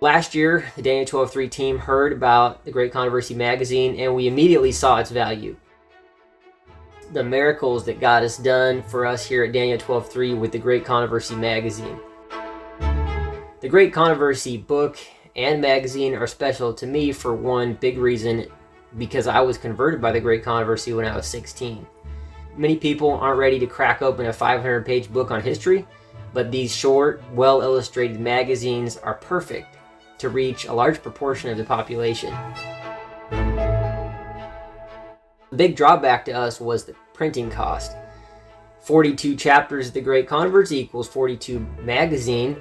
Last year, the Daniel 12:3 team heard about the Great Controversy magazine, and we immediately saw its value. The miracles that God has done for us here at Daniel 12:3 with the Great Controversy magazine. The Great Controversy book and magazine are special to me for one big reason, because I was converted by the Great Controversy when I was 16. Many people aren't ready to crack open a 500-page book on history, but these short, well-illustrated magazines are perfect to reach a large proportion of the population. The big drawback to us was the printing cost. 42 chapters of the Great Controversy equals 42 magazine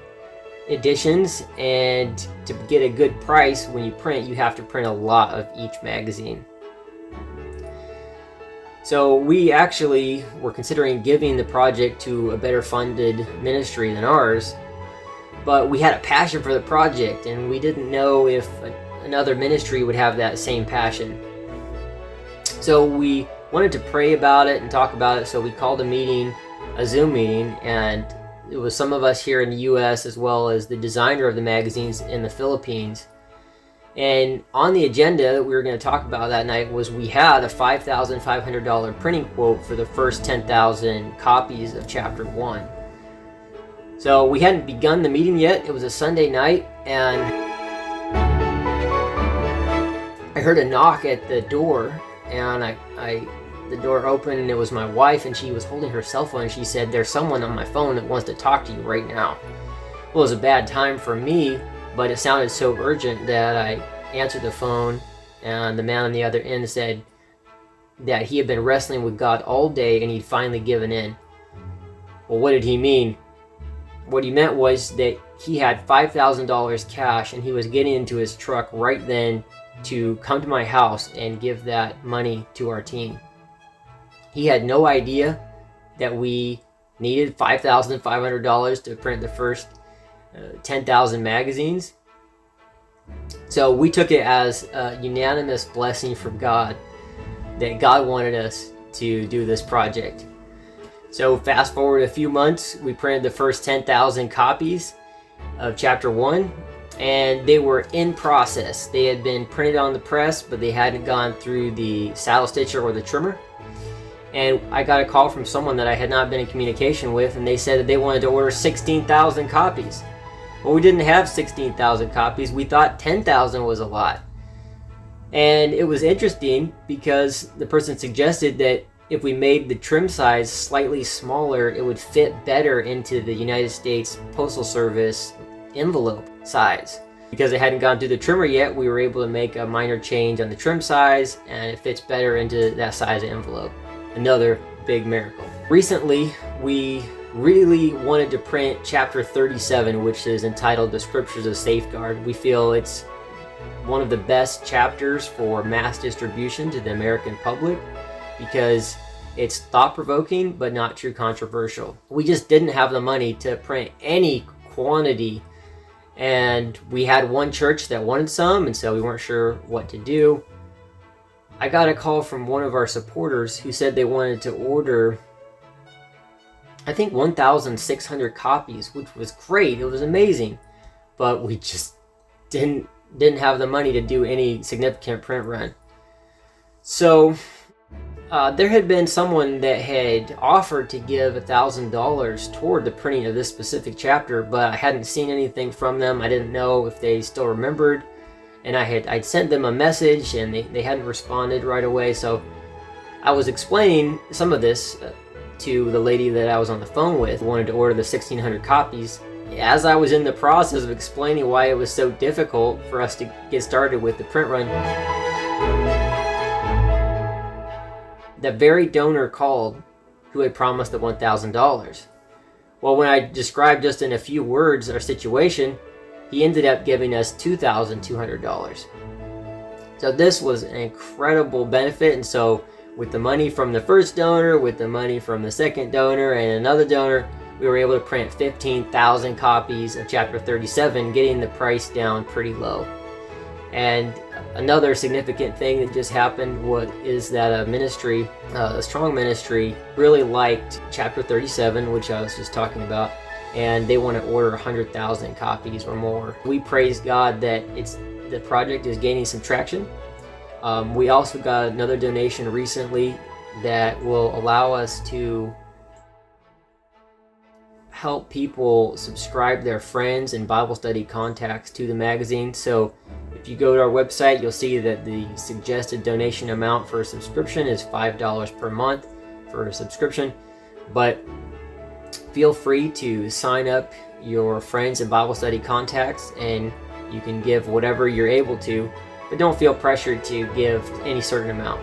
editions, and to get a good price when you print, you have to print a lot of each magazine. So we actually were considering giving the project to a better funded ministry than ours, but we had a passion for the project, and we didn't know if another ministry would have that same passion. So we wanted to pray about it and talk about it, so we called a Zoom meeting, and it was some of us here in the US as well as the designer of the magazines in the Philippines. And on the agenda that we were going to talk about that night was we had a $5,500 printing quote for the first 10,000 copies of Chapter 1. So we hadn't begun the meeting yet. It was a Sunday night, and I heard a knock at the door, and the door opened, and it was my wife, and she was holding her cell phone, and she said, "There's someone on my phone that wants to talk to you right now." Well, it was a bad time for me, but it sounded so urgent that I answered the phone, and the man on the other end said that he had been wrestling with God all day and he'd finally given in. Well, what did he mean? What he meant was that he had $5,000 cash, and he was getting into his truck right then to come to my house and give that money to our team. He had no idea that we needed $5,500 to print the first 10,000 magazines. So we took it as a unanimous blessing from God that God wanted us to do this project. So fast forward a few months, we printed the first 10,000 copies of Chapter 1, and they were in process. They had been printed on the press, but they hadn't gone through the saddle stitcher or the trimmer. And I got a call from someone that I had not been in communication with, and they said that they wanted to order 16,000 copies. Well, we didn't have 16,000 copies. We thought 10,000 was a lot. And it was interesting because the person suggested that if we made the trim size slightly smaller, it would fit better into the United States Postal Service envelope size. Because it hadn't gone through the trimmer yet, we were able to make a minor change on the trim size, and it fits better into that size of envelope. Another big miracle. Recently, we really wanted to print Chapter 37, which is entitled The Scriptures of Safeguard. We feel it's one of the best chapters for mass distribution to the American public because it's thought-provoking but not too controversial. We just didn't have the money to print any quantity, and we had one church that wanted some, and so we weren't sure what to do. I got a call from one of our supporters who said they wanted to order, I think, 1,600 copies, which was great. It was amazing, but we just didn't have the money to do any significant print run. So there had been someone that had offered to give $1,000 toward the printing of this specific chapter, but I hadn't seen anything from them. I didn't know if they still remembered, and I'd sent them a message, and they hadn't responded right away. So I was explaining some of this to the lady that I was on the phone with, who wanted to order the 1,600 copies. As I was in the process of explaining why it was so difficult for us to get started with the print run, the very donor called who had promised the $1,000. Well, when I described just in a few words our situation, he ended up giving us $2,200. So this was an incredible benefit, and so with the money from the first donor, with the money from the second donor, and another donor, we were able to print 15,000 copies of Chapter 37, getting the price down pretty low. And another significant thing that just happened is that a strong ministry, really liked Chapter 37, which I was just talking about, and they want to order 100,000 copies or more. We praise God that the project is gaining some traction. We also got another donation recently that will allow us to help people subscribe their friends and Bible study contacts to the magazine. So if you go to our website, you'll see that the suggested donation amount for a subscription is $5 per month for a subscription. But feel free to sign up your friends and Bible study contacts, and you can give whatever you're able to, but don't feel pressured to give any certain amount.